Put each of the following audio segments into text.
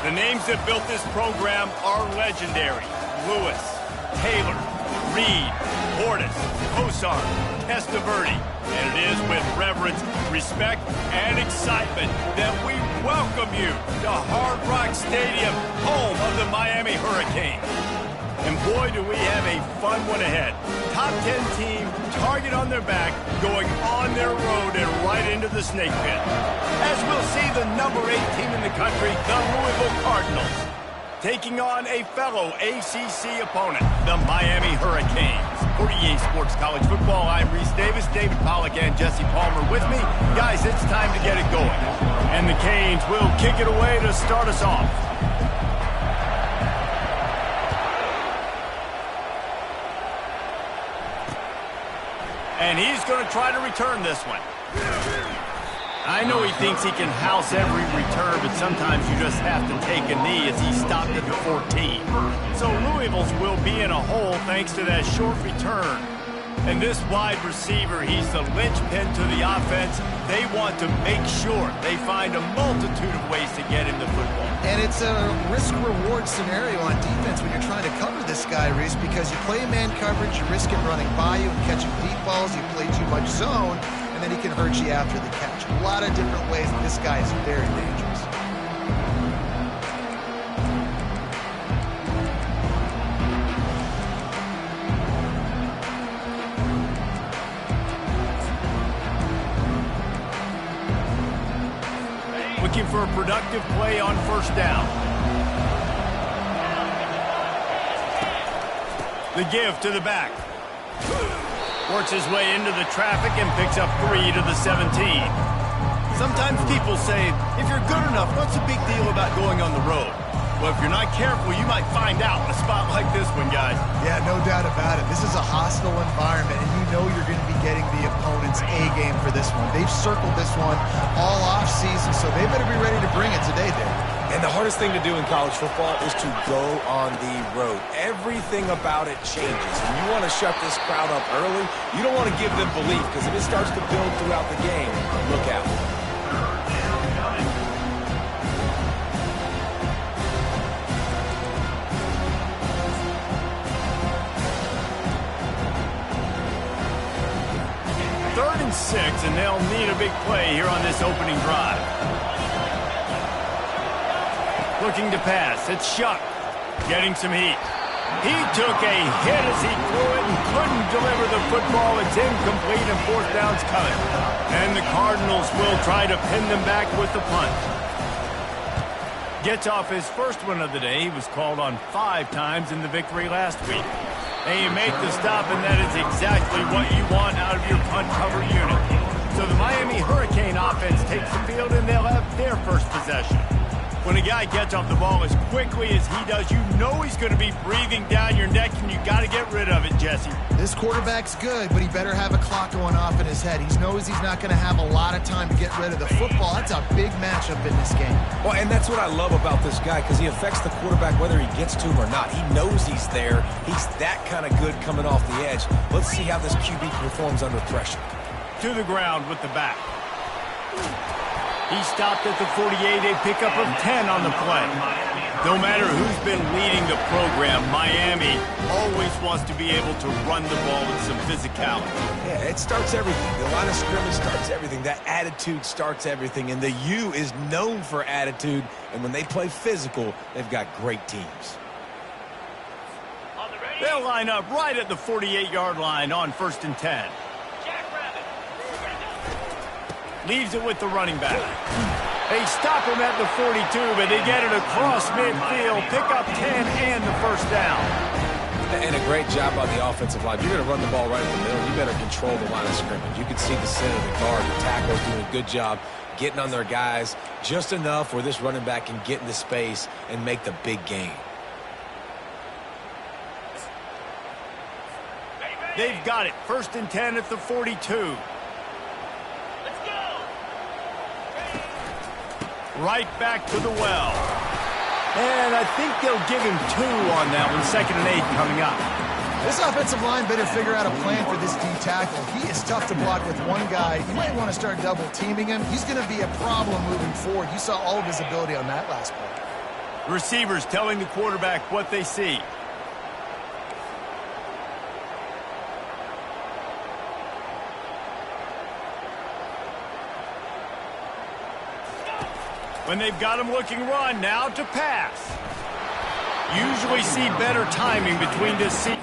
The names that built this program are legendary. Lewis, Taylor, Reed, Portis, Kosar, Testaverde. And it is with reverence, respect, and excitement that we welcome you to Hard Rock Stadium, home of the Miami Hurricanes. And boy, do we have a fun one ahead. Top 10 team, target on their back, going on their road and right into the snake pit. As we'll see the number 8 team in the country, the Louisville Cardinals, taking on a fellow ACC opponent, the Miami Hurricanes. For EA Sports College Football, I'm Reese Davis, David Pollack, and Jesse Palmer with me. Guys, it's time to get it going. And the Canes will kick it away to start us off. And he's going to try to return this one. I know he thinks he can house every return, but sometimes you just have to take a knee as he stopped at the 14. So Louisville's will be in a hole thanks to that short return. And this wide receiver, he's the linchpin to the offense. They want to make sure they find a multitude of ways to get him the football. And it's a risk-reward scenario on defense when you're trying to cover this guy, Reese, because you play man coverage, you risk him running by you and catching deep balls, you play too much zone, and then he can hurt you after the catch. A lot of different ways, and this guy is very dangerous. Looking for a productive play on first down. The give to the back. Works his way into the traffic and picks up 3 to the 17. Sometimes people say, if you're good enough, what's the big deal about going on the road? Well, if you're not careful, you might find out in a spot like this one, guys. Yeah, no doubt about it. This is a hostile environment, and you know you're going to be getting the opponent's A game for this one. They've circled this one all off-season, so they better be ready to bring it today, Dave. And the hardest thing to do in college football is to go on the road. Everything about it changes. And you want to shut this crowd up early. You don't want to give them belief, because if it starts to build throughout the game, look out. Third and 6, and they'll need a big play here on this opening drive. Looking to pass. It's Shuck getting some heat. He took a hit as he threw it and couldn't deliver the football. It's incomplete and fourth down's coming. And the Cardinals will try to pin them back with the punt. Gets off his first one of the day. He was called on 5 times in the victory last week. And you make the stop, and that is exactly what you want out of your punt cover unit. So the Miami Hurricane offense takes the field, and they'll have their first possession. When a guy gets off the ball as quickly as he does, you know he's going to be breathing down your neck, and you got to get rid of it, Jesse. This quarterback's good, but he better have a clock going off in his head. He knows he's not going to have a lot of time to get rid of the football. That's a big matchup in this game. Well, and that's what I love about this guy, because he affects the quarterback whether he gets to him or not. He knows he's there. He's that kind of good coming off the edge. Let's see how this QB performs under pressure. To the ground with the back. He stopped at the 48, a pickup of 10 on the play. No matter who's been leading the program, Miami always wants to be able to run the ball with some physicality. Yeah, it starts everything. The line of scrimmage starts everything. That attitude starts everything. And the U is known for attitude. And when they play physical, they've got great teams. They'll line up right at the 48-yard line on 1st and 10. Leaves it with the running back. They stop him at the 42, but they get it across midfield, pick up 10 and the first down. And a great job by the offensive line. You're going to run the ball right in the middle. You better control the line of scrimmage. You can see the center, the guard, the tackles doing a good job getting on their guys just enough where this running back can get into space and make the big game. They've got it. 1st and 10 at the 42. Right back to the well. And I think they'll give him 2 on that one. 2nd and 8 coming up. This offensive line better figure out a plan for this D tackle. He is tough to block with one guy. You might want to start double teaming him. He's going to be a problem moving forward. You saw all of his ability on that last play. Receivers telling the quarterback what they see. When they've got him looking run, now to pass. Usually see better timing between this season.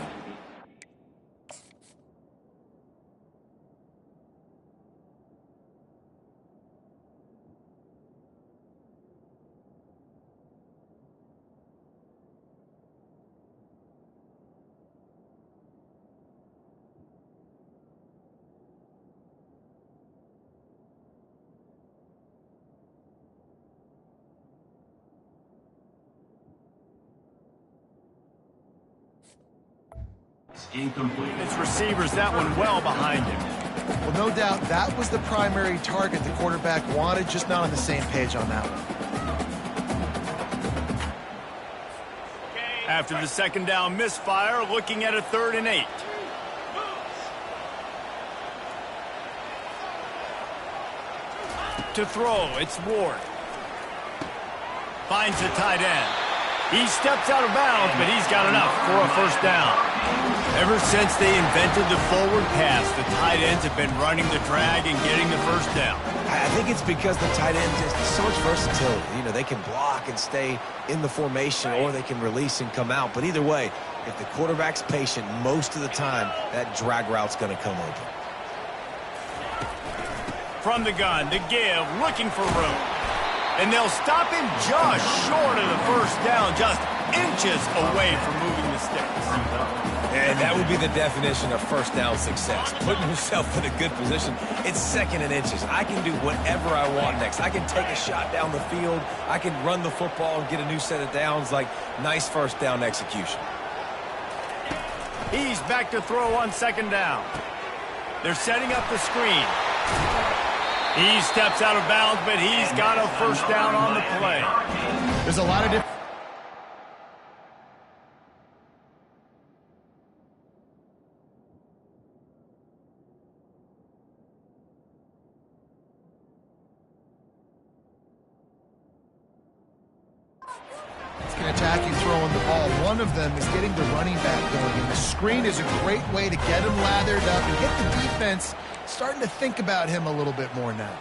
Incomplete. His receivers, that one well behind him. Well, no doubt that was the primary target the quarterback wanted, just not on the same page on that one. After the second down misfire, looking at a 3rd and 8. To throw, it's Ward. Finds the tight end. He steps out of bounds, but he's got enough for a first down. Ever since they invented the forward pass, the tight ends have been running the drag and getting the first down. I think it's because the tight ends have so much versatility. You know, they can block and stay in the formation, or they can release and come out. But either way, if the quarterback's patient most of the time, that drag route's going to come open. From the gun, the give, looking for room. And they'll stop him just short of the first down, just inches away from moving the sticks. And that would be the definition of first down success. Putting yourself in a good position. It's 2nd and inches. I can do whatever I want next. I can take a shot down the field. I can run the football and get a new set of downs. Like, nice first down execution. He's back to throw on 2nd down. They're setting up the screen. He steps out of bounds, but he's got a first down on the play. There's a lot of different... attack you throwing the ball. One of them is getting the running back going, and the screen is a great way to get him lathered up and get the defense starting to think about him a little bit more now.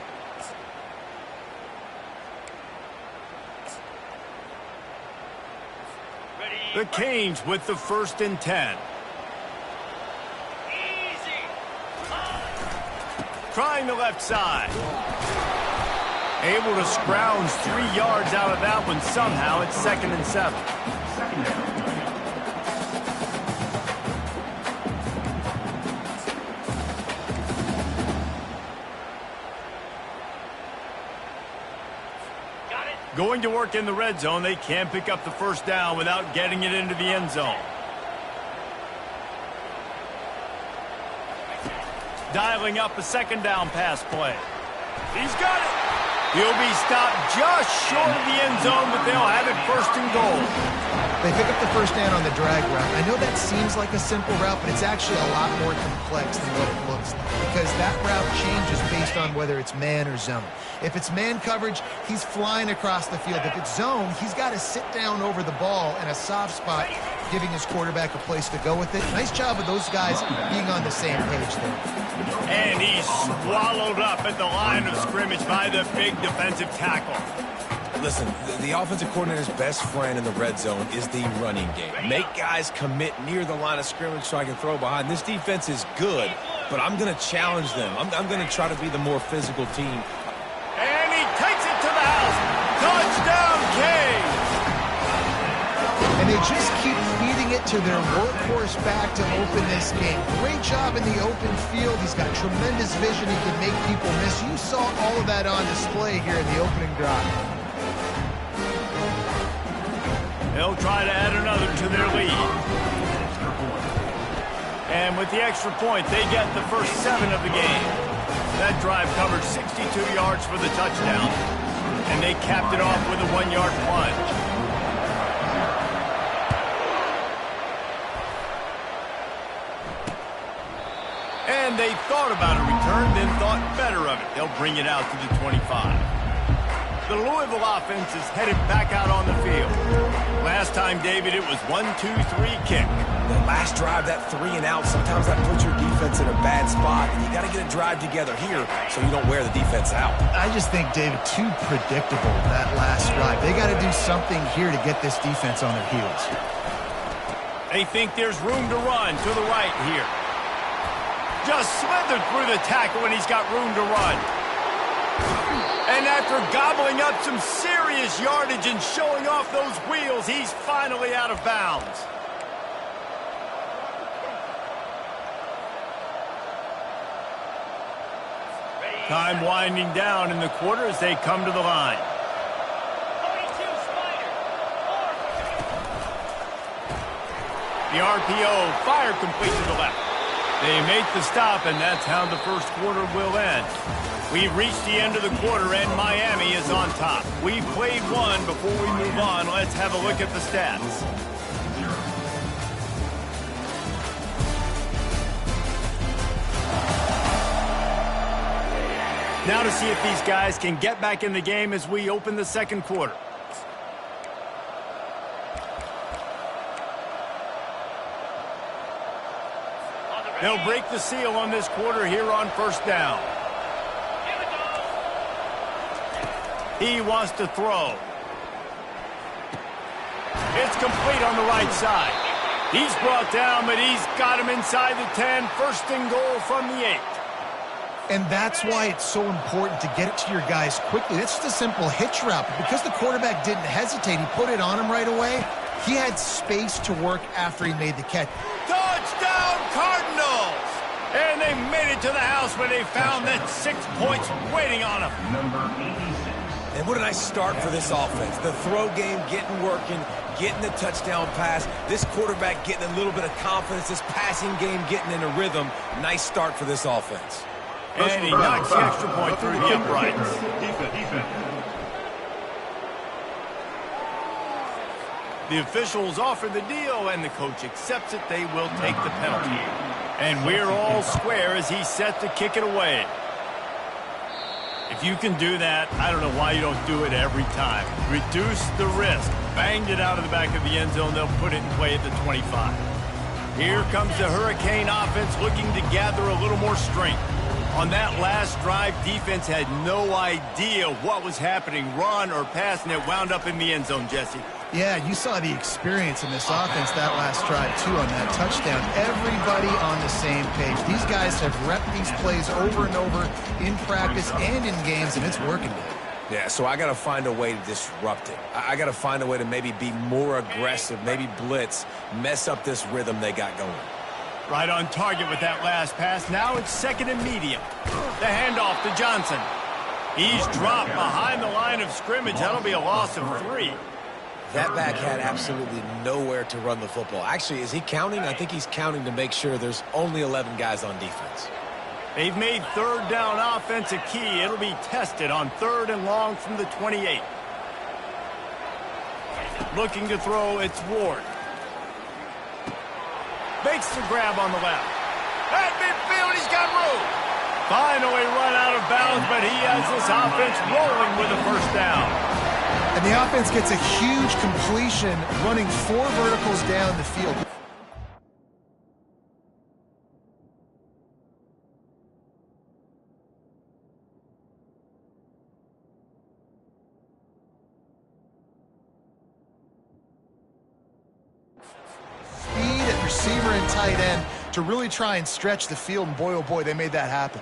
The Canes with the 1st and 10. Trying the left side. Able to scrounge 3 yards out of that one somehow. It's 2nd and 7. Going to work in the red zone. They can't pick up the first down without getting it into the end zone. Dialing up a 2nd down pass play. He's got it. He'll be stopped just short of the end zone, but they'll have it 1st and goal. They pick up the first down on the drag route. I know that seems like a simple route, but it's actually a lot more complex than what it looks like, because that route changes based on whether it's man or zone. If it's man coverage, he's flying across the field. If it's zone, he's got to sit down over the ball in a soft spot, giving his quarterback a place to go with it. Nice job of those guys being on the same page there. And he's swallowed up at the line of scrimmage by the big defensive tackle. Listen, the offensive coordinator's best friend in the red zone is the running game. Make guys commit near the line of scrimmage so I can throw behind. This defense is good, but I'm going to challenge them. I'm going to try to be the more physical team. And he takes it to the house. Touchdown, Canes! And they just keep feeding it to their workhorse back to open this game. Great job in the open field. He's got tremendous vision. He can make people miss. You saw all of that on display here in the opening drive. They'll try to add another to their lead. And with the extra point, they get the first 7 of the game. That drive covered 62 yards for the touchdown, and they capped it off with a 1-yard plunge. And they thought about a return, then thought better of it. They'll bring it out to the 25. The Louisville offense is headed back out on the field. Last time, David, it was 1-2-3 kick. The last drive, that 3 and out, sometimes that puts your defense in a bad spot, and you got to get a drive together here so you don't wear the defense out. I just think, David, too predictable, that last drive. They got to do something here to get this defense on their heels. They think there's room to run to the right here. Just slithered through the tackle, and he's got room to run. And after gobbling up some serious yardage and showing off those wheels, he's finally out of bounds. Time winding down in the quarter as they come to the line. The RPO, fire complete to the left. They make the stop, and that's how the first quarter will end. We've reached the end of the quarter, and Miami is on top. We've played one. Before we move on, let's have a look at the stats. Now to see if these guys can get back in the game as we open the second quarter. They'll break the seal on this quarter here on first down. He wants to throw. It's complete on the right side. He's brought down, but he's got him inside the 10. First and goal from the 8. And that's why it's so important to get it to your guys quickly. That's just a simple hitch route. But because the quarterback didn't hesitate, he put it on him right away. He had space to work after he made the catch. Touchdown, Cardinals! And they made it to the house when they found that 6 points waiting on them. Number 86. And what a nice start for this offense. The throw game getting working, getting the touchdown pass. This quarterback getting a little bit of confidence. This passing game getting in a rhythm. Nice start for this offense. And he knocks the extra point through the uprights. The officials offer the deal, and the coach accepts it. They will take the penalty. And we're all square as he's set to kick it away. If you can do that, I don't know why you don't do it every time. Reduce the risk. Banged it out of the back of the end zone. They'll put it in play at the 25. Here comes the Hurricane offense looking to gather a little more strength. On that last drive, defense had no idea what was happening, run or pass, and it wound up in the end zone, Jesse. Yeah, you saw the experience in this offense that last drive, too, on that touchdown. Everybody on the same page. These guys have repped these plays over and over in practice and in games, and it's working. Yeah, so I got to find a way to disrupt it. I got to find a way to maybe be more aggressive, maybe blitz, mess up this rhythm they got going. Right on target with that last pass. Now it's second and medium. The handoff to Johnson. He's dropped behind the line of scrimmage. That'll be a loss of 3. That back had absolutely nowhere to run the football. Actually, is he counting? I think he's counting to make sure there's only 11 guys on defense. They've made third down offense a key. It'll be tested on 3rd and long from the 28. Looking to throw, it's Ward. Makes the grab on the left. At midfield, he's got room. Finally run out of bounds, but he has this offense rolling with a first down. And the offense gets a huge completion running 4 verticals down the field. Speed at receiver and tight end to really try and stretch the field, and boy, oh boy, they made that happen.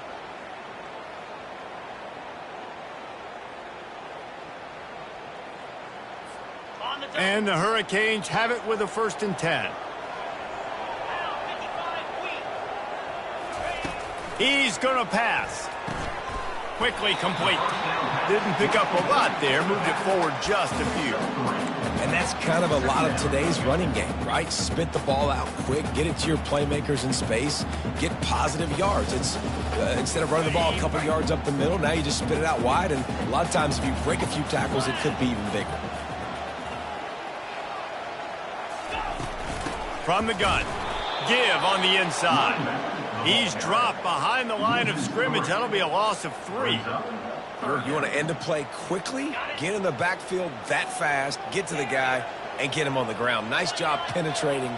And the Hurricanes have it with a 1st and 10. He's going to pass. Quickly complete. Didn't pick up a lot there. Moved it forward just a few. And that's kind of a lot of today's running game, right? Spit the ball out quick, get it to your playmakers in space, get positive yards. It's instead of running the ball a couple yards up the middle, now you just spit it out wide. And a lot of times if you break a few tackles, it could be even bigger. From the gun, give on the inside. He's dropped behind the line of scrimmage. That'll be a loss of 3. You want to end the play quickly, get in the backfield that fast, get to the guy, and get him on the ground. Nice job penetrating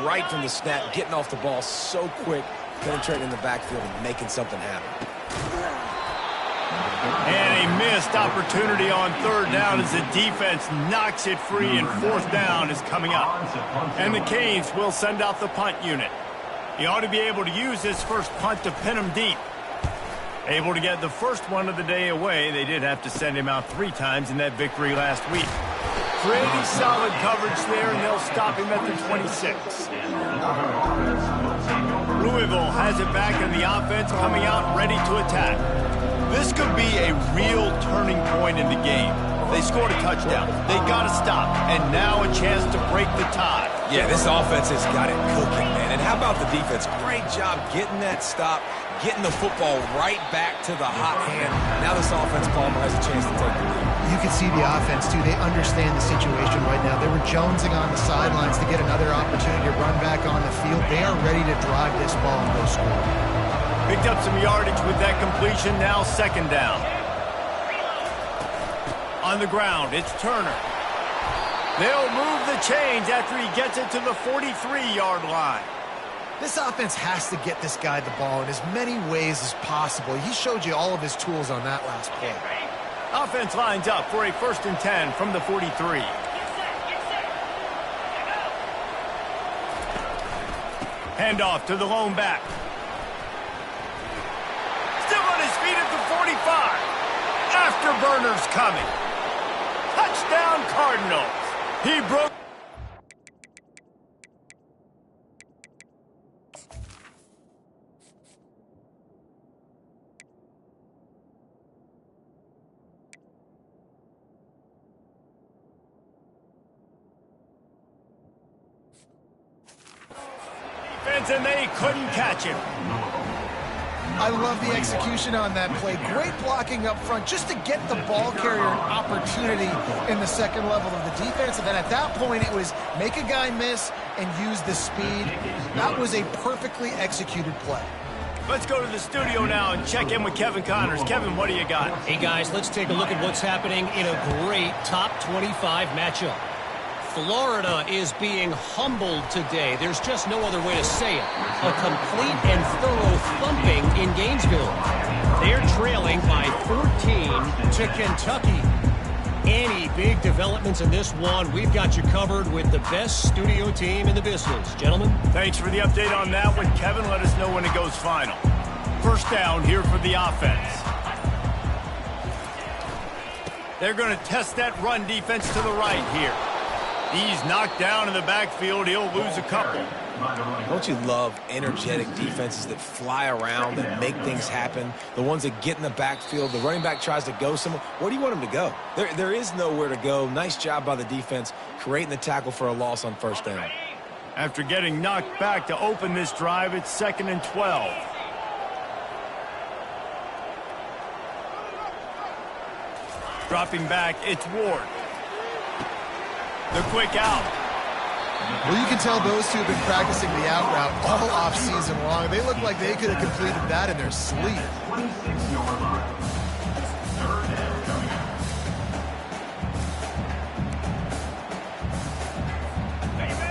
right from the snap, getting off the ball so quick, penetrating the backfield and making something happen. And a missed opportunity on third down as the defense knocks it free, and fourth down is coming up. And the Canes will send out the punt unit. He ought to be able to use this first punt to pin him deep. Able to get the first one of the day away. They did have to send him out 3 times in that victory last week. Pretty solid coverage there, and they'll stop him at the 26. Louisville has it back in the offense, coming out ready to attack. This could be a real turning point in the game. They scored a touchdown. They got to stop, and now a chance to break the tie. Yeah, this offense has got it cooking, man. And how about the defense? Great job getting that stop, getting the football right back to the hot hand. Now this offense, Palmer, has a chance to take the lead. You can see the offense, too. They understand the situation right now. They were jonesing on the sidelines to get another opportunity to run back on the field. They are ready to drive this ball and go score. Picked up some yardage with that completion. Now second down. On the ground, it's Turner. They'll move the chains after he gets it to the 43-yard line. This offense has to get this guy the ball in as many ways as possible. He showed you all of his tools on that last play. Offense lines up for a 1st and 10 from the 43. Handoff to the lone back. Still on his feet at the 45. Afterburners coming. Touchdown Cardinals. He broke. Defense, and they couldn't catch him. I love the execution on that play. Great blocking up front just to get the ball carrier an opportunity in the second level of the defense. And then at that point, it was make a guy miss and use the speed. That was a perfectly executed play. Let's go to the studio now and check in with Kevin Connors. Kevin, what do you got? Hey, guys, let's take a look at what's happening in a great top 25 matchup. Florida is being humbled today. There's just no other way to say it. A complete and thorough thumping in Gainesville. They're trailing by 14 to Kentucky. Any big developments in this one, we've got you covered with the best studio team in the business. Gentlemen. Thanks for the update on that one, Kevin. Let us know when it goes final. First down here for the offense. They're going to test that run defense to the right here. He's knocked down in the backfield. He'll lose a couple. Don't you love energetic defenses that fly around and make things happen? The ones that get in the backfield. The running back tries to go somewhere. Where do you want him to go? There is nowhere to go. Nice job by the defense creating the tackle for a loss on first down. After getting knocked back to open this drive, it's 2nd and 12. Dropping back, it's Ward. The quick out. Well, you can tell those two have been practicing the out route all off-season long. They look like they could have completed that in their sleep.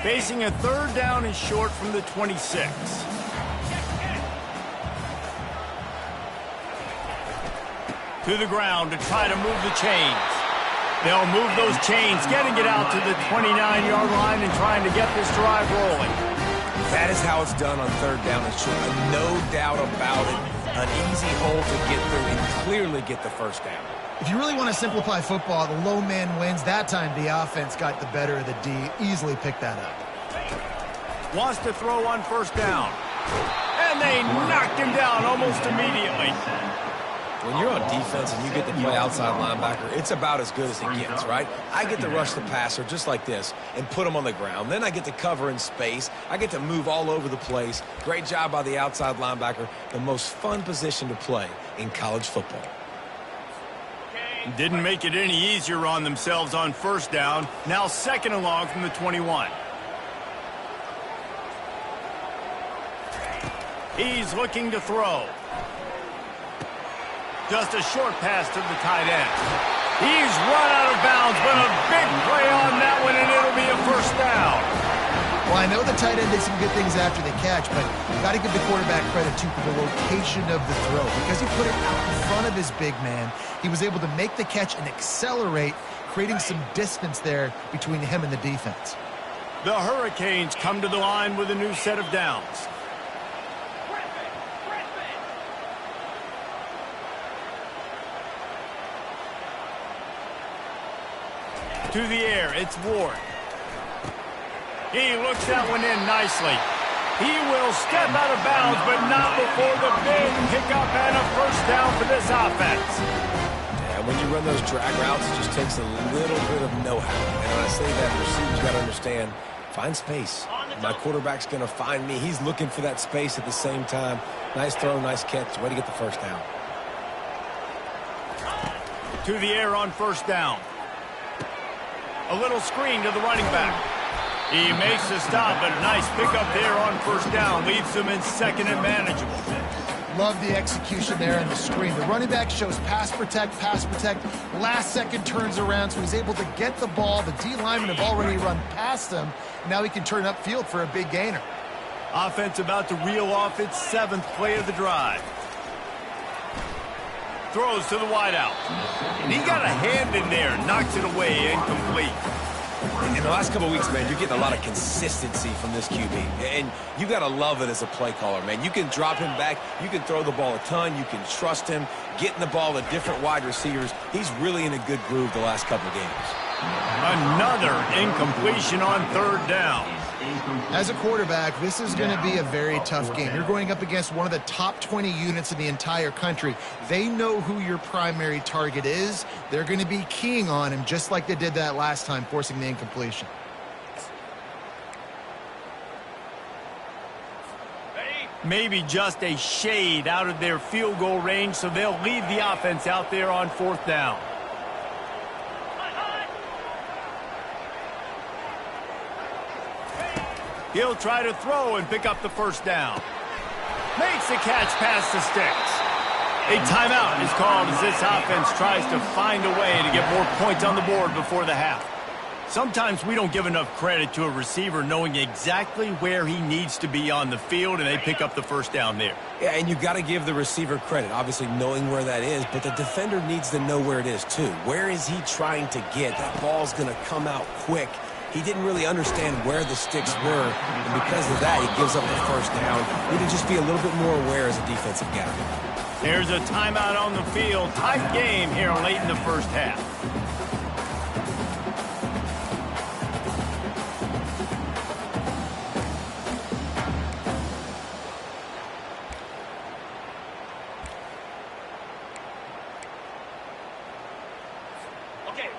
Facing a third down and short from the 26. To the ground to try to move the chains. They'll move those chains, getting it out to the 29-yard line and trying to get this drive rolling. That is how it's done on third down and short. No doubt about it. An easy hole to get through and clearly get the first down. If you really want to simplify football, the low man wins. That time the offense got the better of the D. Easily picked that up. Wants to throw on first down. And they knocked him down almost immediately. When you're on defense and you get to play outside linebacker, it's about as good as it gets, right? I get to rush the passer just like this and put him on the ground. Then I get to cover in space. I get to move all over the place. Great job by the outside linebacker. The most fun position to play in college football. Didn't make it any easier on themselves on first down. Now second and long from the 21. He's looking to throw. just a short pass to the tight end. He's run out of bounds, but a big play on that one, and it'll be a first down. Well, I know the tight end did some good things after the catch, but you got to give the quarterback credit to the location of the throw. Because he put it out in front of his big man, he was able to make the catch and accelerate, creating some distance there between him and the defense. The Hurricanes come to the line with a new set of downs. To the air, it's Ward. He looks that one in nicely. He will step out of bounds, but not before the big pickup and a first down for this offense. Yeah, when you run those drag routes, it just takes a little bit of know-how. And when I say that, receivers got to understand, find space. My quarterback's going to find me. He's looking for that space at the same time. Nice throw, nice catch. Way to get the first down. To the air on first down. A little screen to the running back. He makes the stop, but a nice pickup there on first down. Leaves them in second and manageable. Love the execution there in the screen. The running back shows pass protect, last second turns around, so he's able to get the ball. The D linemen have already run past him. Now he can turn upfield for a big gainer. Offense about to reel off its 7th play of the drive. Throws to the wideout. And he got a hand in there, knocks it away, incomplete. In the last couple of weeks, man, you're getting a lot of consistency from this QB. And you got to love it as a play caller, man. You can drop him back. You can throw the ball a ton. You can trust him, getting the ball to different wide receivers. He's really in a good groove the last couple of games. Another incompletion on third down. As a quarterback, this is going to be a very tough game. You're going up against one of the top 20 units in the entire country. They know who your primary target is. They're going to be keying on him just like they did that last time, forcing the incompletion. Maybe just a shade out of their field goal range, so they'll lead the offense out there on fourth down. He'll try to throw and pick up the first down. Makes the catch past the sticks. A timeout is called as this offense tries to find a way to get more points on the board before the half. Sometimes we don't give enough credit to a receiver knowing exactly where he needs to be on the field, and they pick up the first down there. Yeah, and you got to give the receiver credit, obviously knowing where that is, but the defender needs to know where it is too. Where is he trying to get? That ball's going to come out quick. He didn't really understand where the sticks were, and because of that, he gives up the first down. We need to just be a little bit more aware as a defensive guy. There's a timeout on the field. Tight game here late in the first half.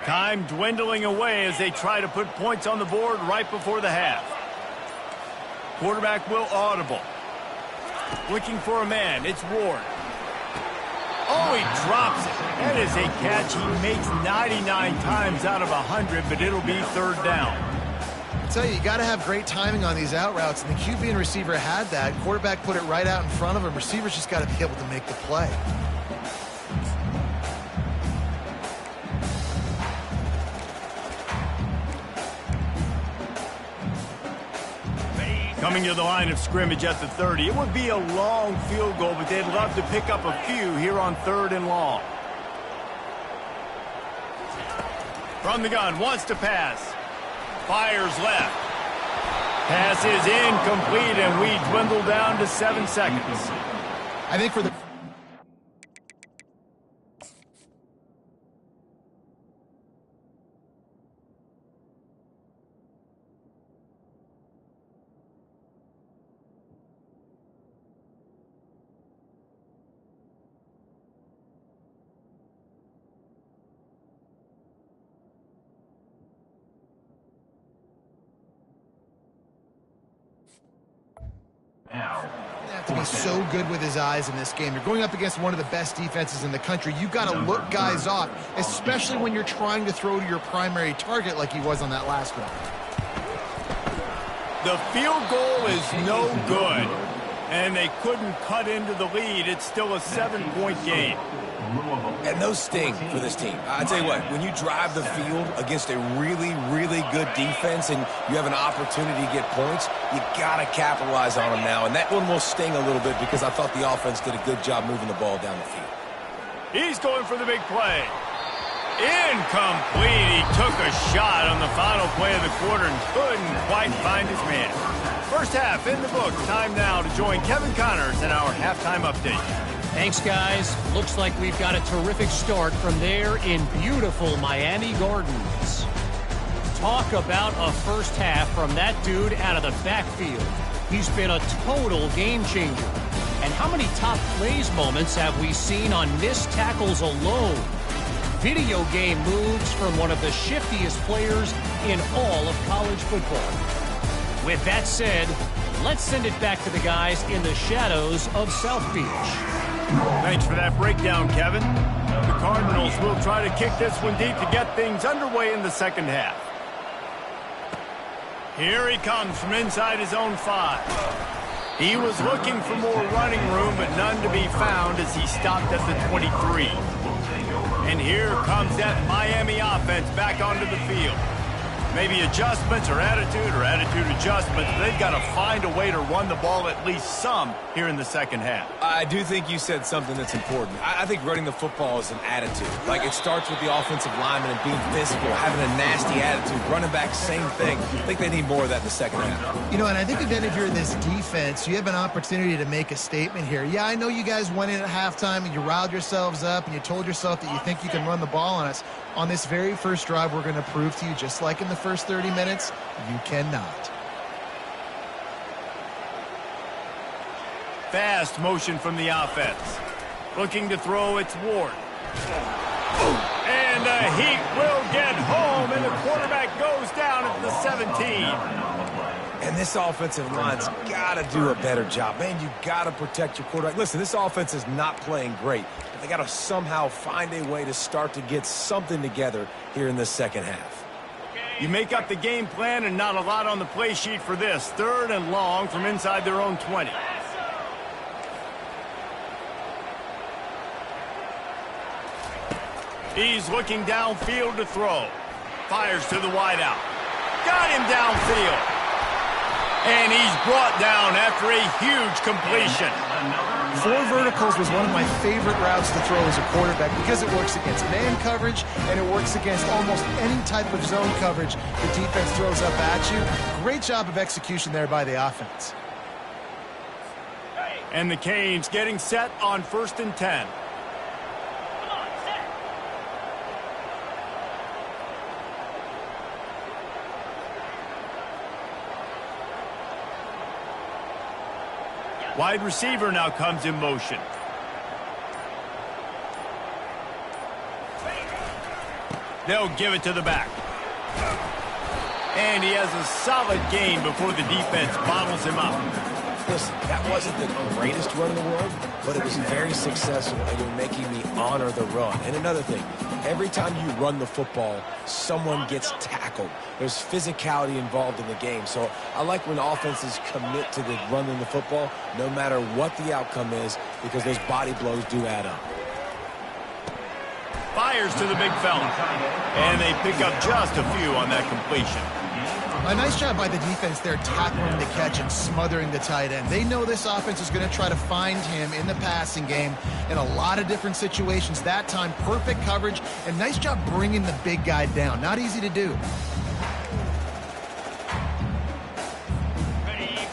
Time dwindling away as they try to put points on the board right before the half. Quarterback will audible. Looking for a man. It's Ward. Oh, he drops it. That is a catch he makes 99 times out of 100, but it'll be third down. I tell you got to have great timing on these out routes, and the QB and receiver had that. Quarterback put it right out in front of him. Receivers just got to be able to make the play. Coming to the line of scrimmage at the 30. It would be a long field goal, but they'd love to pick up a few here on third and long. From the gun, wants to pass. Fires left. Pass is incomplete, and we dwindle down to 7 seconds. I think for the... have to be so good with his eyes in this game. You're going up against one of the best defenses in the country. You got to look guys off, especially when you're trying to throw to your primary target like he was on that last one. The field goal is no good. And they couldn't cut into the lead. It's still a 7-point game. And those sting for this team. I tell you what, when you drive the field against a really, really good defense and you have an opportunity to get points, you got to capitalize on them now. And that one will sting a little bit because I thought the offense did a good job moving the ball down the field. He's going for the big play. Incomplete. He took a shot on the final play of the quarter and couldn't quite find his man. First half in the books. Time now to join Kevin Connors in our halftime update. Thanks, guys. Looks like we've got a terrific start from there in beautiful Miami Gardens. Talk about a first half from that dude out of the backfield. He's been a total game changer. And how many top plays moments have we seen on missed tackles alone? Video game moves from one of the shiftiest players in all of college football. With that said, let's send it back to the guys in the shadows of South Beach. Thanks for that breakdown, Kevin. The Cardinals will try to kick this one deep to get things underway in the second half. Here he comes from inside his own 5. He was looking for more running room, but none to be found as he stopped at the 23. And here comes that Miami offense back onto the field. Maybe adjustments or attitude adjustments. They've got to find a way to run the ball at least some here in the second half. I do think you said something that's important. I think running the football is an attitude. Like, it starts with the offensive lineman and being physical, having a nasty attitude. Running back, same thing. I think they need more of that in the second half. You know, and I think again, if you're this defense, you have an opportunity to make a statement here. Yeah, I know you guys went in at halftime and you riled yourselves up and you told yourself that you think you can run the ball on us. On this very first drive, we're going to prove to you, just like in the first 30 minutes, you cannot. Fast motion from the offense. Looking to throw, it's Ward. And the Heat will get home, and the quarterback goes down at the 17. And this offensive line's got to do a better job. Man, you got to protect your quarterback. Listen, this offense is not playing great, but they got to somehow find a way to start to get something together here in the second half. You make up the game plan and not a lot on the play sheet for this. 3rd and long from inside their own 20. He's looking downfield to throw. Fires to the wideout. Got him downfield. And he's brought down after a huge completion. 4 verticals was one of my favorite routes to throw as a quarterback because it works against man coverage and it works against almost any type of zone coverage the defense throws up at you. Great job of execution there by the offense. And the Canes getting set on 1st and 10. Wide receiver now comes in motion. They'll give it to the back. And he has a solid gain before the defense bottles him up. Listen, that wasn't the greatest run in the world, but it was very successful, and you're making me honor the run. And another thing, every time you run the football, someone gets tackled. There's physicality involved in the game. So I like when offenses commit to the running the football, no matter what the outcome is, because those body blows do add up. Fires to the big fella. And they pick up just a few on that completion. A nice job by the defense there, tackling the catch and smothering the tight end. They know this offense is going to try to find him in the passing game in a lot of different situations. That time, perfect coverage, and nice job bringing the big guy down. Not easy to do.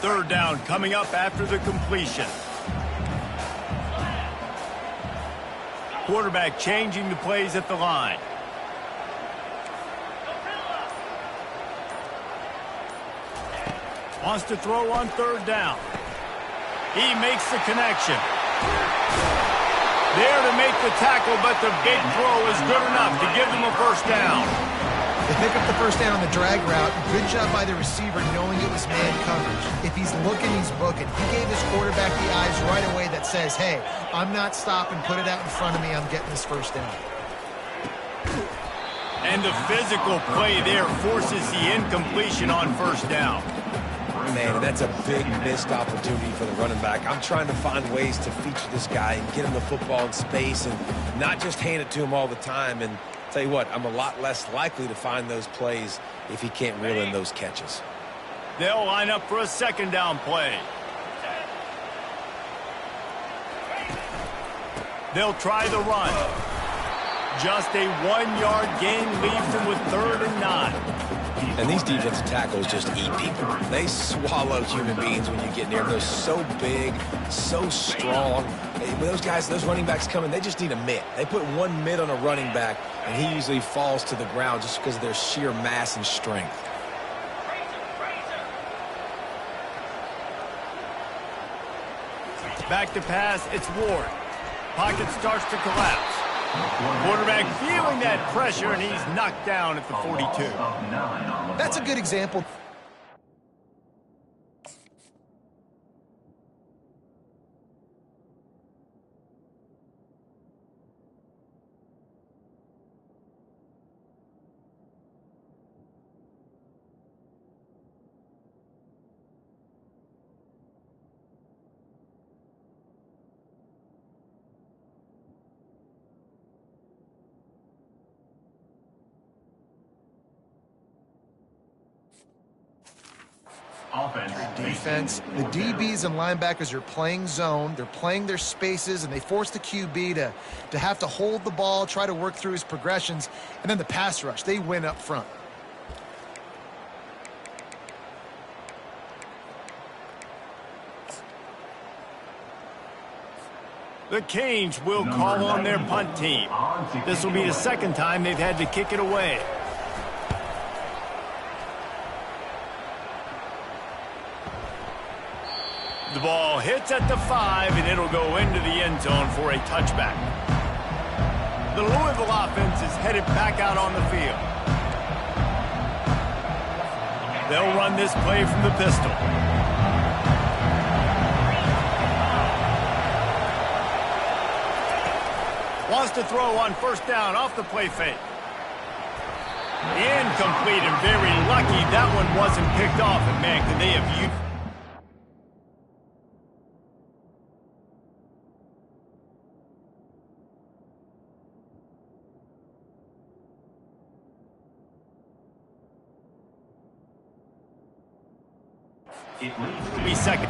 3rd down coming up after the completion. Quarterback changing the plays at the line. Wants to throw on 3rd down. He makes the connection. There to make the tackle, but the big throw is good enough to give them a 1st down. They pick up the 1st down on the drag route. Good job by the receiver knowing it was man coverage. If he's looking, he's booking. He gave his quarterback the eyes right away that says, hey, I'm not stopping, put it out in front of me, I'm getting this 1st down. And the physical play there forces the incompletion on 1st down. man-to-man, and that's a big missed opportunity for the running back. I'm trying to find ways to feature this guy and get him the football in space and not just hand it to him all the time. And tell you what, I'm a lot less likely to find those plays if he can't reel in those catches. They'll line up for a second down play. They'll try the run. Just a 1-yard gain leaves them with 3rd and 9. And these defensive tackles just eat people. They swallow human beings when you get near them. They're so big, so strong. When those guys, those running backs come in, they just need a mitt. They put one mitt on a running back, and he usually falls to the ground just because of their sheer mass and strength. Back to pass, it's Ward. Pocket starts to collapse. Quarterback feeling that pressure, and he's knocked down at the 42. That's a good example. Defense, the DBs and linebackers are playing zone, they're playing their spaces, and they force the QB to have to hold the ball, try to work through his progressions, and then the pass rush, they win up front. The Canes will call on their punt team. This will be the second time they've had to kick it away. The ball hits at the 5, and it'll go into the end zone for a touchback. The Louisville offense is headed back out on the field. They'll run this play from the pistol. Wants to throw on 1st down off the play fake. Incomplete, and very lucky that one wasn't picked off. And man, could they have used... Be second.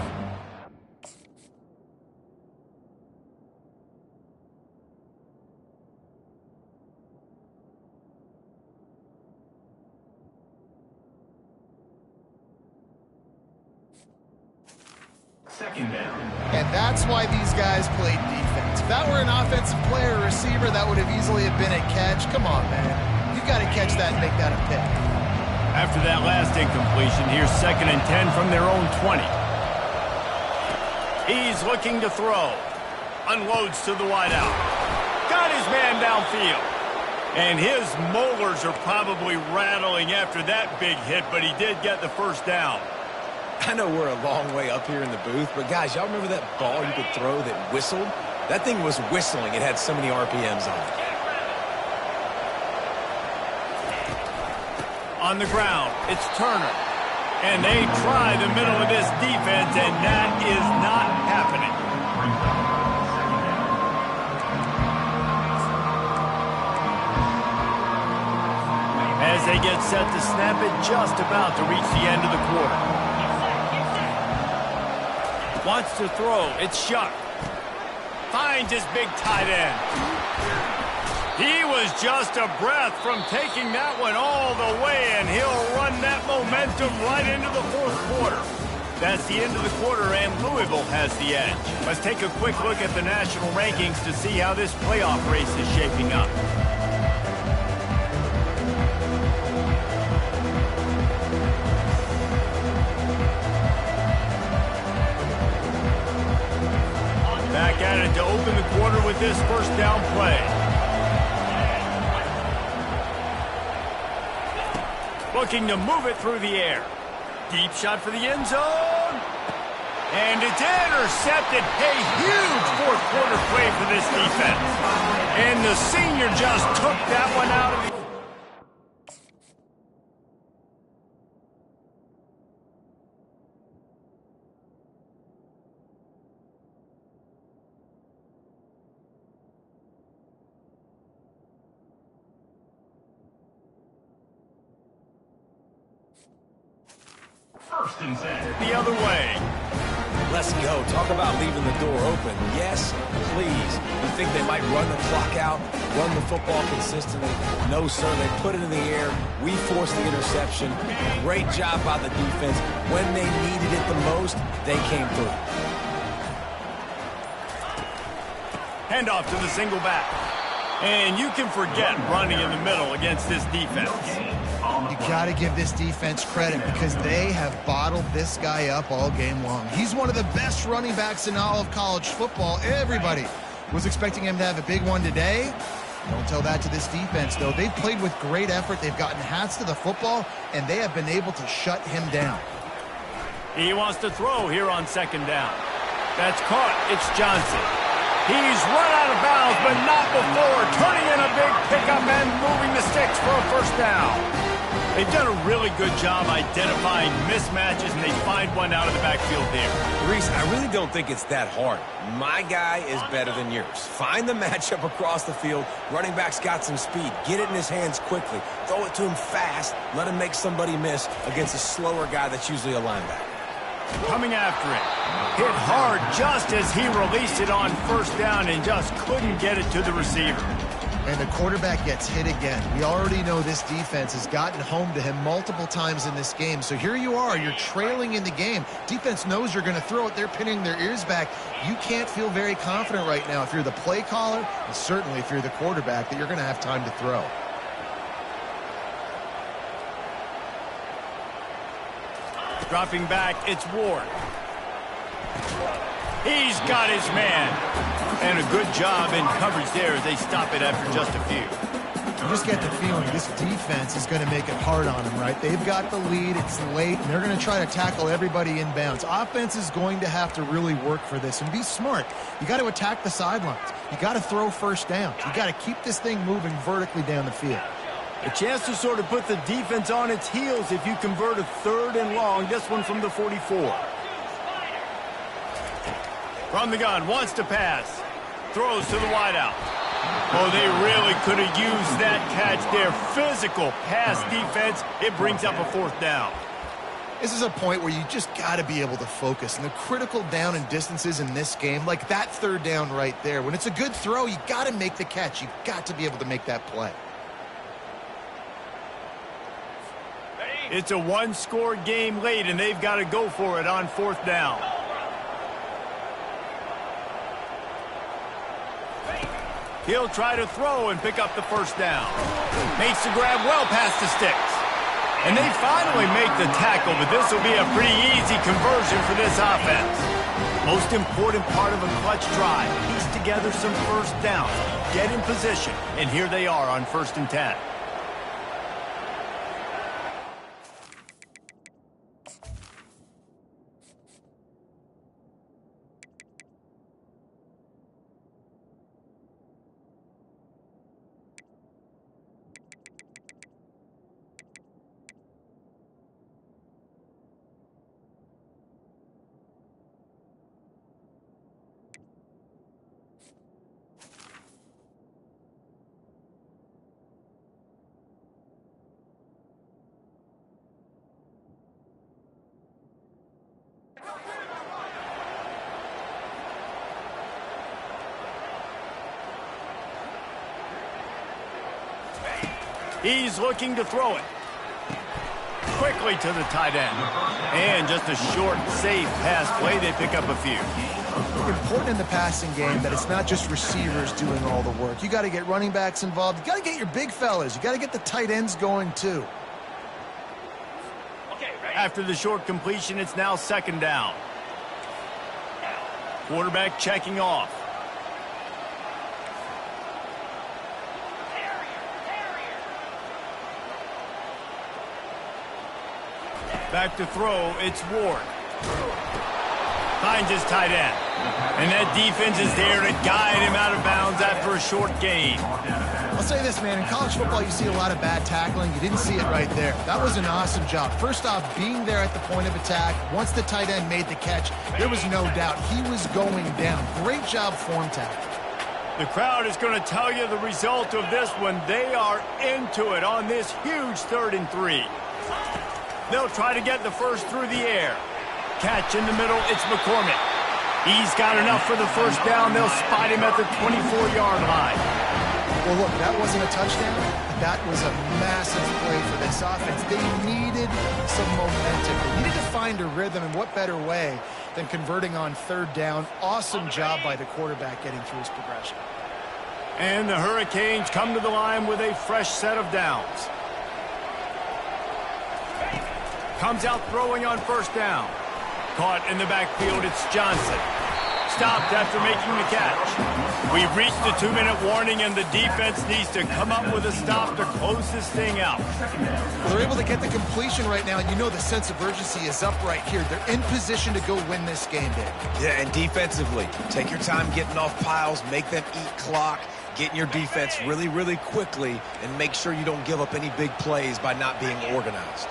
Second down. And that's why these guys played defense. If that were an offensive player or receiver, that would have easily have been a catch. Come on, man. You got to catch that and make that a pick. After that last incompletion, here's 2nd and 10 from their own 20. He's looking to throw. Unloads to the wideout. Got his man downfield. And his molars are probably rattling after that big hit, but he did get the 1st down. I know we're a long way up here in the booth, but guys, y'all remember that ball you could throw that whistled? That thing was whistling. It had so many RPMs on it. On the ground, it's Turner. And they try the middle of this defense, and that is not happening. As they get set to snap it, just about to reach the end of the quarter. Wants to throw, it's Shuck. Finds his big tight end. He was just a breath from taking that one all the way, and he'll run that momentum right into the 4th quarter. That's the end of the quarter, and Louisville has the edge. Let's take a quick look at the national rankings to see how this playoff race is shaping up. Back at it to open the quarter with this 1st down play. Looking to move it through the air. Deep shot for the end zone. And it's intercepted. A huge 4th quarter play for this defense. And the senior just took that one out of the... First and 10. The other way. Let's go. Talk about leaving the door open. Yes, please. You think they might run the clock out, run the football consistently? No, sir. They put it in the air. We forced the interception. Great job by the defense. When they needed it the most, they came through. Handoff to the single back. And you can forget running in the middle against this defense. You got to give this defense credit because they have bottled this guy up all game long. He's one of the best running backs in all of college football. Everybody was expecting him to have a big one today. Don't tell that to this defense, though. They've played with great effort. They've gotten hats to the football, and they have been able to shut him down. He wants to throw here on second down. That's caught. It's Johnson. He's run out of bounds, but not before turning in a big pickup and moving the sticks for a first down. They've done a really good job identifying mismatches, and they find one out of the backfield there. Reese, I really don't think it's that hard. My guy is better than yours. Find the matchup across the field. Running back's got some speed. Get it in his hands quickly. Throw it to him fast. Let him make somebody miss against a slower guy that's usually a linebacker. Coming after it. Hit hard just as he released it on first down and just couldn't get it to the receiver. And the quarterback gets hit again. We already know this defense has gotten home to him multiple times in this game. So here you are. You're trailing in the game. Defense knows you're going to throw it. They're pinning their ears back. You can't feel very confident right now if you're the play caller, and certainly if you're the quarterback, that you're going to have time to throw. Dropping back, it's Ward. He's got his man. And a good job in coverage there as they stop it after just a few. You just get the feeling this defense is going to make it hard on them, right? They've got the lead. It's late, and they're going to try to tackle everybody in bounds. Offense is going to have to really work for this and be smart. You got to attack the sidelines. You got to throw first downs. You got to keep this thing moving vertically down the field. A chance to sort of put the defense on its heels if you convert a third and long. This one from the 44. From the gun, wants to pass. Throws to the wideout. Oh, they really could have used that catch there. Physical pass defense. It brings up a fourth down. This is a point where you just got to be able to focus. And the critical down and distances in this game, like that third down right there, when it's a good throw, you got to make the catch. You've got to be able to make that play. It's a one-score game late, and they've got to go for it on fourth down. He'll try to throw and pick up the first down. Makes the grab well past the sticks. And they finally make the tackle, but this will be a pretty easy conversion for this offense. Most important part of a clutch drive, piece together some first downs, get in position, and here they are on 1st and 10. He's looking to throw it. Quickly to the tight end. And just a short, safe pass play. They pick up a few. Important in the passing game that it's not just receivers doing all the work. You got to get running backs involved. You got to get your big fellas. You got to get the tight ends going too. After the short completion, it's now 2nd down. Quarterback checking off. Back to throw, it's Ward. Finds his tight end. And that defense is there to guide him out of bounds after a short gain. I'll say this, man. In college football, you see a lot of bad tackling. You didn't see it right there. That was an awesome job. First off, being there at the point of attack. Once the tight end made the catch, there was no doubt he was going down. Great job form tackling. The crowd is going to tell you the result of this one. They are into it on this huge 3rd and 3. They'll try to get the first through the air. Catch in the middle, it's McCormick. He's got enough for the first down. They'll spot him at the 24-yard line. Well, look, that wasn't a touchdown. That was a massive play for this offense. They needed some momentum. They needed to find a rhythm, and what better way than converting on third down. Awesome job by the quarterback getting through his progression. And the Hurricanes come to the line with a fresh set of downs. Comes out throwing on first down. Caught in the backfield, it's Johnson. Stopped after making the catch. We've reached the 2-minute warning, and the defense needs to come up with a stop to close this thing out. Well, they're able to get the completion right now, and you know the sense of urgency is up right here. They're in position to go win this game, Dave. Yeah, and defensively, take your time getting off piles, make them eat clock, get in your defense really, really quickly, and make sure you don't give up any big plays by not being organized.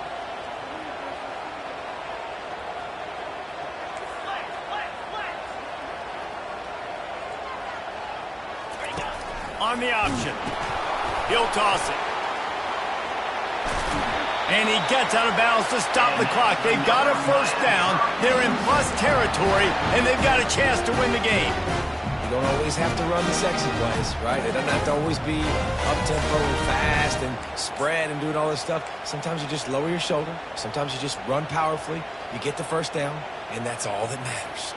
On the option. He'll toss it. And he gets out of bounds to stop the clock. They've got a first down. They're in plus territory, and they've got a chance to win the game. You don't always have to run the sexy plays, right? It doesn't have to always be up-tempo and fast and spread and doing all this stuff. Sometimes you just lower your shoulder. Sometimes you just run powerfully. You get the first down, and that's all that matters.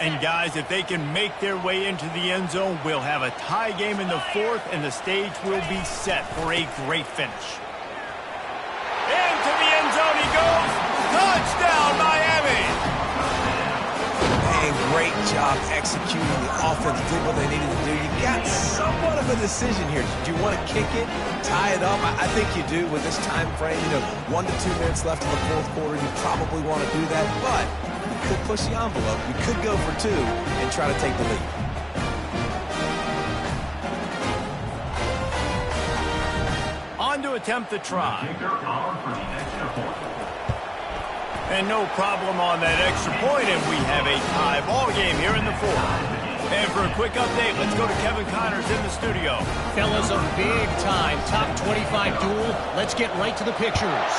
And guys, if they can make their way into the end zone, we'll have a tie game in the fourth, and the stage will be set for a great finish. Into the end zone he goes. Touchdown, Miami! And great job executing. The offense did what they needed to do. You got somewhat of a decision here. Do you want to kick it, tie it up? I think you do with this time frame. 1 to 2 minutes left in the fourth quarter. You probably want to do that, but you could push the envelope. You could go for 2 and try to take the lead. On to attempt the try. And no problem on that extra point, and we have a tie ball game here in the fourth. And for a quick update, let's go to Kevin Connors in the studio. Fellas, a big-time top 25 duel. Let's get right to the pictures.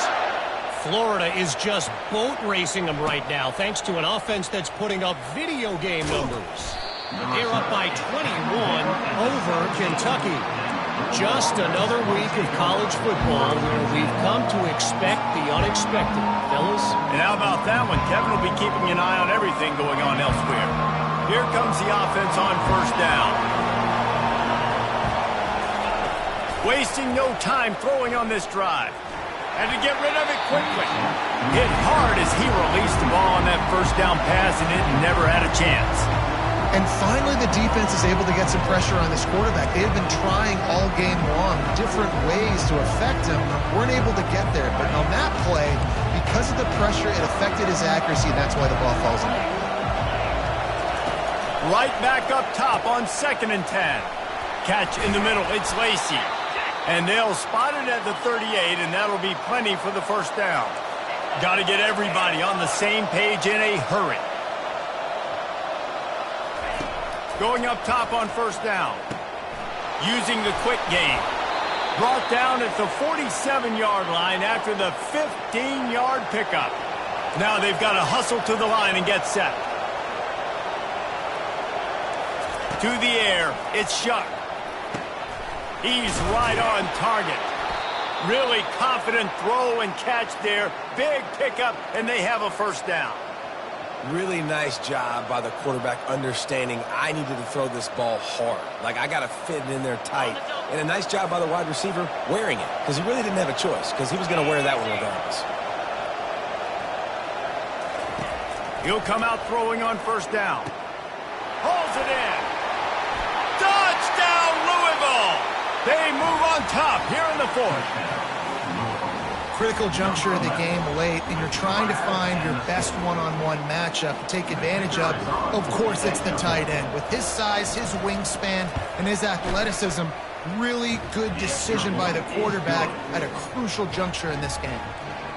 Florida is just boat racing them right now, thanks to an offense that's putting up video game numbers. They're up by 21 over Kentucky. Just another week of college football where we've come to expect the unexpected, fellas. And how about that one? Kevin will be keeping an eye on everything going on elsewhere. Here comes the offense on first down. Wasting no time throwing on this drive. And to get rid of it quickly. Hit hard as he released the ball on that first down pass, and it never had a chance. And finally, the defense is able to get some pressure on this quarterback. They have been trying all game long different ways to affect him. Weren't able to get there. But on that play, because of the pressure, it affected his accuracy, and that's why the ball falls in. Right back up top on 2nd and 10. Catch in the middle. It's Lacey. And they'll spot it at the 38, and that'll be plenty for the first down. Got to get everybody on the same page in a hurry. Going up top on first down. Using the quick game. Brought down at the 47-yard line after the 15-yard pickup. Now they've got to hustle to the line and get set. To the air, it's Shuck. He's right on target. Really confident throw and catch there. Big pickup, and they have a first down. Really nice job by the quarterback understanding I needed to throw this ball hard. Like, I got to fit it in there tight. And a nice job by the wide receiver wearing it, because he really didn't have a choice, because he was going to wear that one regardless. He'll come out throwing on first down. Holds it in. Touchdown, Louisville! They move on top here in the fourth. Critical juncture of the game late, and you're trying to find your best one-on-one matchup to take advantage of. Of course, it's the tight end. With his size, his wingspan, and his athleticism, really good decision by the quarterback at a crucial juncture in this game.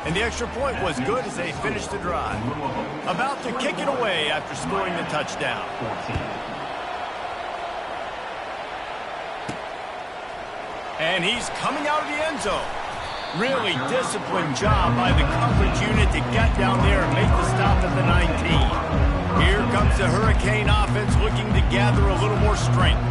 And the extra point was good as they finished the drive. About to kick it away after scoring the touchdown. And he's coming out of the end zone. Really disciplined job by the coverage unit to get down there and make the stop at the 19. Here comes the Hurricane offense looking to gather a little more strength.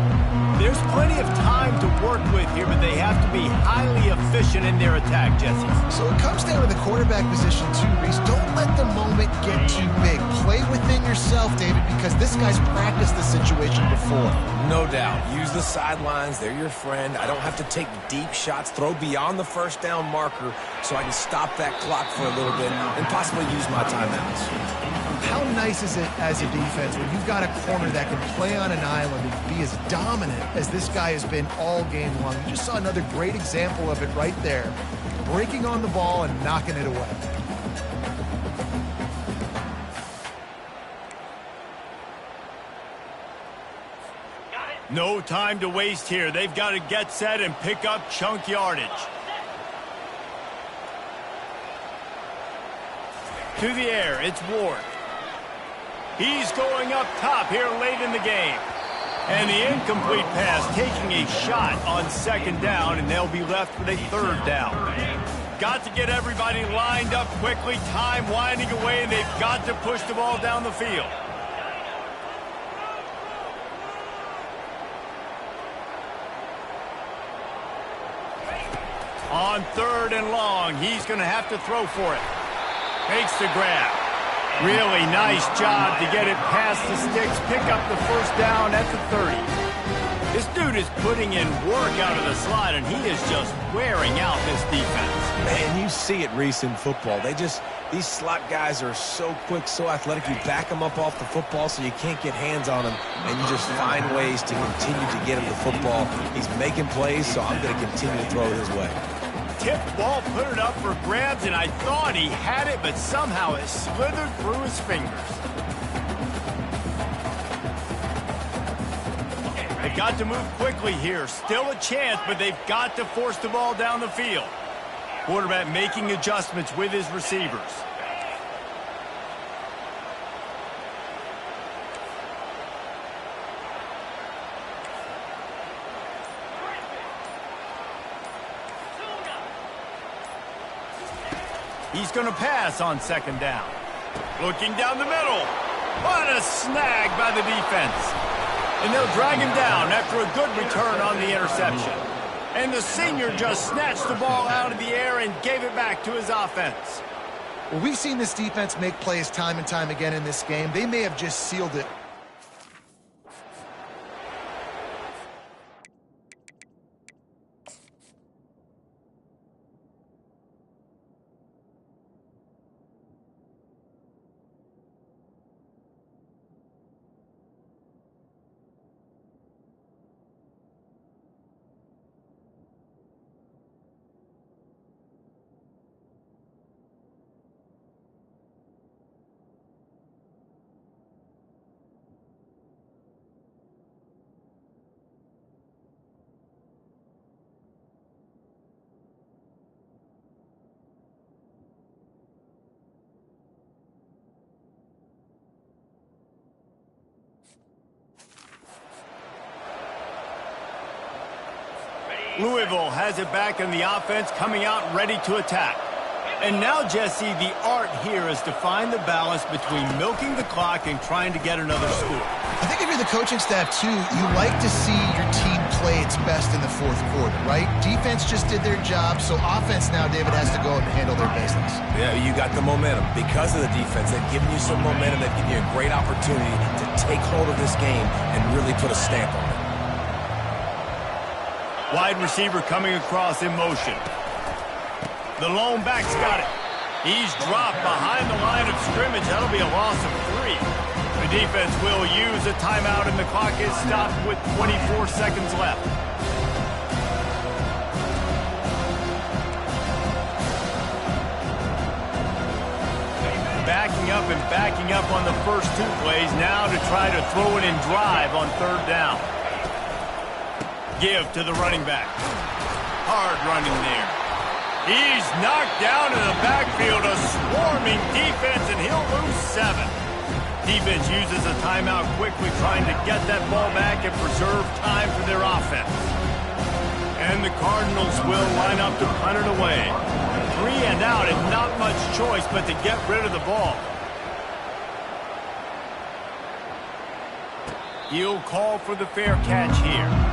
There's plenty of time to work with here, but they have to be highly efficient in their attack, Jesse. So it comes down to the quarterback position too, Reese. Don't let the moment get too big. Play within yourself, David, because this guy's practiced the situation before. No doubt. Use the sidelines. They're your friend. I don't have to take deep shots, throw beyond the first down marker so I can stop that clock for a little bit and possibly use my timeouts. How nice is it as a defense when you've got a corner that can play on an island and be as dominant as this guy has been all game long? You just saw another great example of it right there. Breaking on the ball and knocking it away. No time to waste here. They've got to get set and pick up chunk yardage. To the air, it's Ward. He's going up top here late in the game. And the incomplete pass taking a shot on second down, and they'll be left with a third down. Got to get everybody lined up quickly. Time winding away, and they've got to push the ball down the field. On third and long, he's going to have to throw for it. Makes the grab. Really nice job to get it past the sticks, pick up the first down at the 30. This dude is putting in work out of the slot, and he is just wearing out this defense. Man, you see it, Reese, in football. These slot guys are so quick, so athletic. You back them up off the football so you can't get hands on them, and you just find ways to continue to get him the football. He's making plays, so I'm going to continue to throw it his way. Tipped ball, put it up for grabs, and I thought he had it, but somehow it slithered through his fingers. They've got to move quickly here. Still a chance, but they've got to force the ball down the field. Quarterback making adjustments with his receivers. He's going to pass on second down. Looking down the middle. What a snag by the defense. And they'll drag him down after a good return on the interception. And the senior just snatched the ball out of the air and gave it back to his offense. Well, we've seen this defense make plays time and time again in this game. They may have just sealed it. Louisville has it back in the offense, coming out ready to attack. And now, Jesse, the art here is to find the balance between milking the clock and trying to get another score. I think if you're the coaching staff, too, you like to see your team play its best in the fourth quarter, right? Defense just did their job, so offense now, David, has to go out and handle their business. Yeah, you got the momentum. Because of the defense, they've given you some momentum. They've given you a great opportunity to take hold of this game and really put a stamp on it. Wide receiver coming across in motion. The lone back's got it. He's dropped behind the line of scrimmage. That'll be a loss of 3. The defense will use a timeout, and the clock is stopped with 24 seconds left. Backing up on the first 2 plays now to try to throw it and drive on third down. Give to the running back. Hard running there. He's knocked down in the backfield, a swarming defense, and he'll lose 7. Defense uses a timeout quickly, trying to get that ball back and preserve time for their offense. And the Cardinals will line up to punt it away. 3 and out, and not much choice but to get rid of the ball. He'll call for the fair catch here.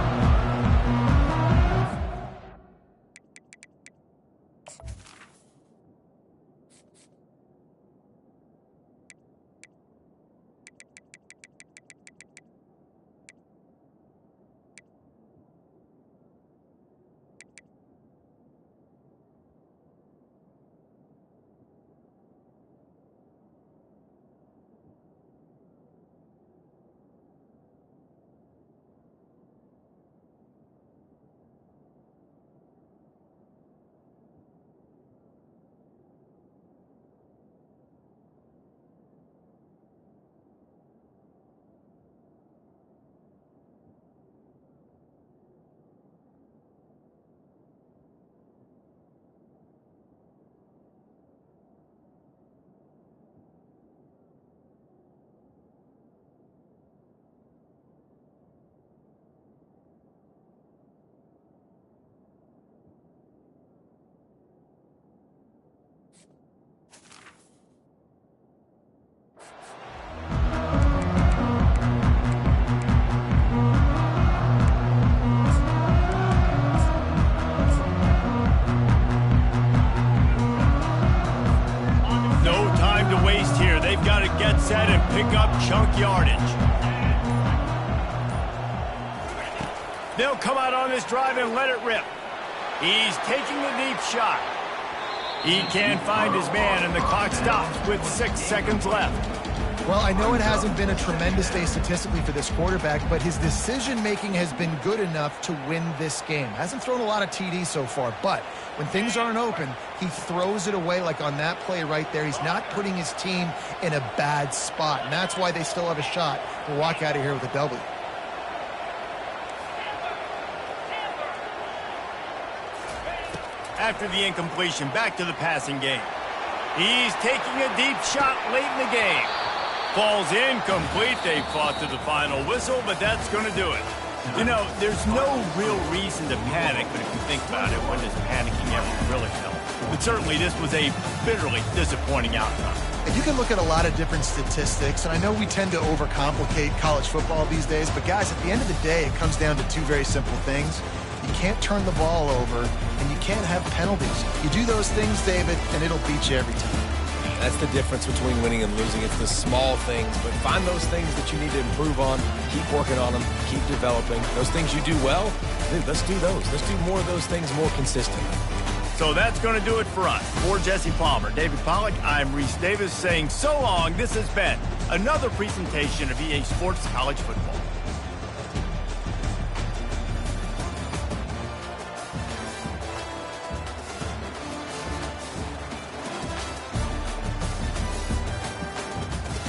Set and pick up chunk yardage. They'll come out on this drive and let it rip. He's taking a deep shot. He can't find his man, and the clock stops with 6 seconds left. Well, I know it hasn't been a tremendous day statistically for this quarterback, but his decision-making has been good enough to win this game. Hasn't thrown a lot of TDs so far, but when things aren't open, he throws it away like on that play right there. He's not putting his team in a bad spot, and that's why they still have a shot to walk out of here with a W. After the incompletion, back to the passing game. He's taking a deep shot late in the game. Falls incomplete. They fought to the final whistle, but that's going to do it. You know, there's no real reason to panic, but if you think about it, when does panicking ever really help? But certainly this was a bitterly disappointing outcome. And you can look at a lot of different statistics, and I know we tend to overcomplicate college football these days, but guys, at the end of the day, it comes down to 2 very simple things. You can't turn the ball over, and you can't have penalties. You do those things, David, and it'll beat you every time. That's the difference between winning and losing. It's the small things, but find those things that you need to improve on, keep working on them, keep developing. Those things you do well, dude, let's do those. Let's do more of those things more consistently. So that's going to do it for us. For Jesse Palmer, David Pollack, I'm Reese Davis saying so long. This has been another presentation of EA Sports College Football.